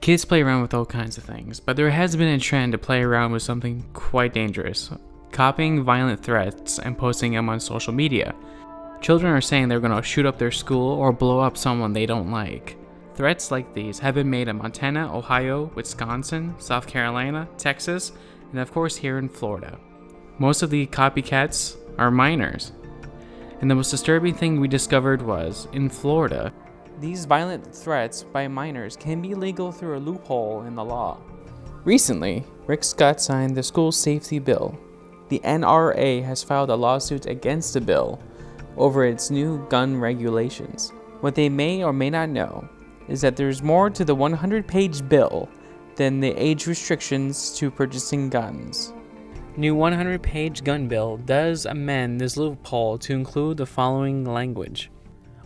Kids play around with all kinds of things, but there has been a trend to play around with something quite dangerous: copying violent threats and posting them on social media. Children are saying they're going to shoot up their school or blow up someone they don't like. Threats like these have been made in Montana, Ohio, Wisconsin, South Carolina, Texas, and of course here in Florida. Most of the copycats are minors. And the most disturbing thing we discovered was, in Florida, these violent threats by minors can be legal through a loophole in the law. Recently, Rick Scott signed the school safety bill. The NRA has filed a lawsuit against the bill over its new gun regulations. What they may or may not know is that there's more to the 100-page bill than the age restrictions to purchasing guns. New 100-page gun bill does amend this loophole to include the following language: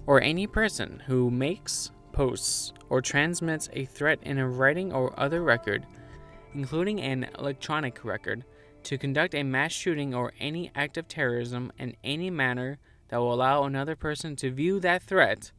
or any person who makes, posts, or transmits a threat in a writing or other record, including an electronic record, to conduct a mass shooting or any act of terrorism in any manner that will allow another person to view that threat,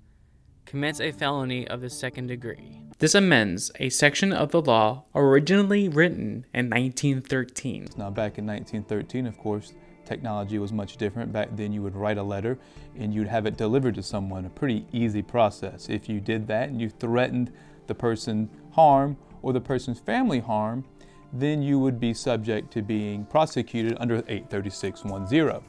commits a felony of the second degree. This amends a section of the law originally written in 1913. Now, back in 1913, of course, technology was much different. Back then you would write a letter and you'd have it delivered to someone, a pretty easy process. If you did that and you threatened the person harm or the person's family harm, then you would be subject to being prosecuted under 836.10.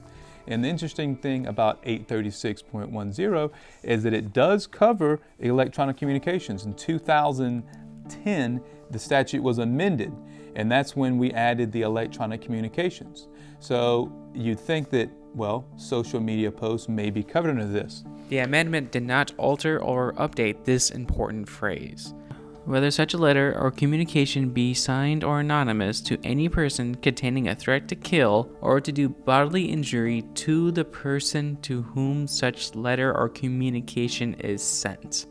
And the interesting thing about 836.10 is that it does cover electronic communications. In 2010, the statute was amended, and that's when we added the electronic communications. So you'd think that, well, social media posts may be covered under this. The amendment did not alter or update this important phrase. Whether such a letter or communication be signed or anonymous to any person containing a threat to kill or to do bodily injury to the person to whom such letter or communication is sent.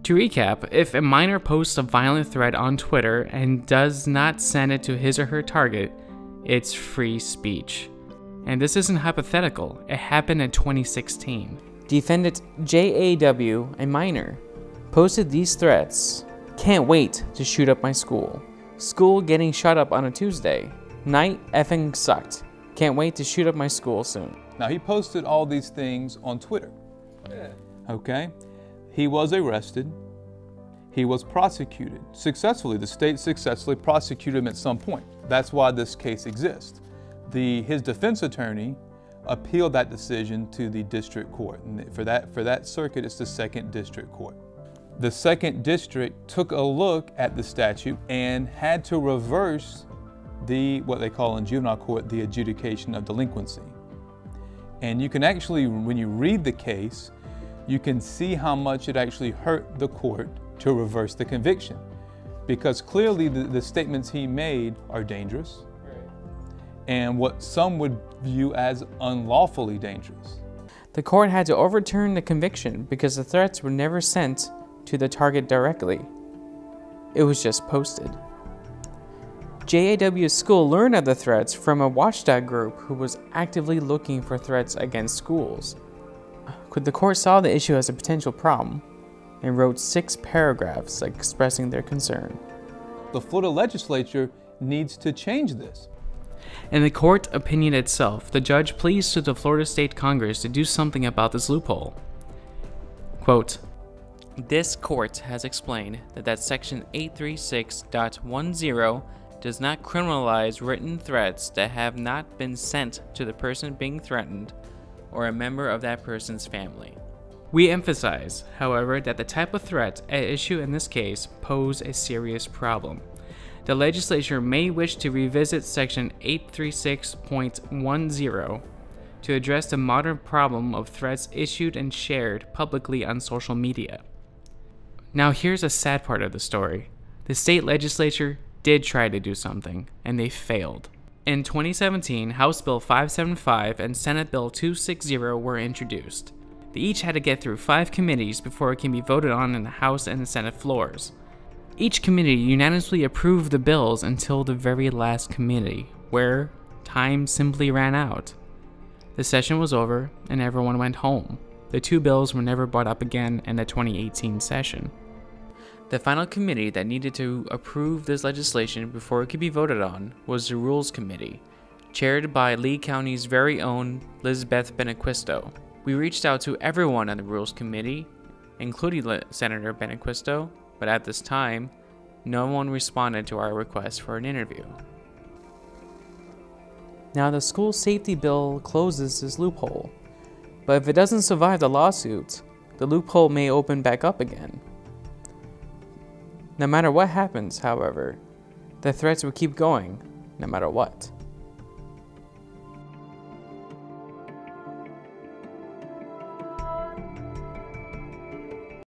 To recap, if a minor posts a violent threat on Twitter and does not send it to his or her target, it's free speech. And this isn't hypothetical, it happened in 2016. Defendant JAW, a minor, posted these threats. Can't wait to shoot up my school. School getting shot up on a Tuesday. Night effing sucked. Can't wait to shoot up my school soon. Now, he posted all these things on Twitter. Okay? He was arrested. He was prosecuted successfully. The state successfully prosecuted him at some point. That's why this case exists. His defense attorney appealed that decision to the district court. And for that circuit, it's the 2nd District Court. The 2nd District took a look at the statute and had to reverse what they call in juvenile court, the adjudication of delinquency. And you can actually, when you read the case, you can see how much it actually hurt the court to reverse the conviction. Because clearly the statements he made are dangerous, and what some would view as unlawfully dangerous. The court had to overturn the conviction because the threats were never sent to the target directly. It was just posted. JAW's school learned of the threats from a watchdog group who was actively looking for threats against schools. The court saw the issue as a potential problem and wrote 6 paragraphs expressing their concern. The Florida legislature needs to change this. In the court opinion itself, the judge pleads to the Florida State Congress to do something about this loophole. Quote, "This court has explained that Section 836.10 does not criminalize written threats that have not been sent to the person being threatened or a member of that person's family. We emphasize, however, that the type of threat at issue in this case pose a serious problem. The legislature may wish to revisit Section 836.10 to address the modern problem of threats issued and shared publicly on social media." Now here's a sad part of the story. The state legislature did try to do something, and they failed. In 2017, House Bill 575 and Senate Bill 260 were introduced. They each had to get through 5 committees before it can be voted on in the House and the Senate floors. Each committee unanimously approved the bills until the very last committee, where time simply ran out. The session was over, and everyone went home. The 2 bills were never brought up again in the 2018 session. The final committee that needed to approve this legislation before it could be voted on was the Rules Committee, chaired by Lee County's very own Lizbeth Benequisto. We reached out to everyone on the Rules Committee, including Senator Benequisto, but at this time, no one responded to our request for an interview. Now, the school safety bill closes this loophole, but if it doesn't survive the lawsuit, the loophole may open back up again. No matter what happens, however, the threats will keep going, no matter what.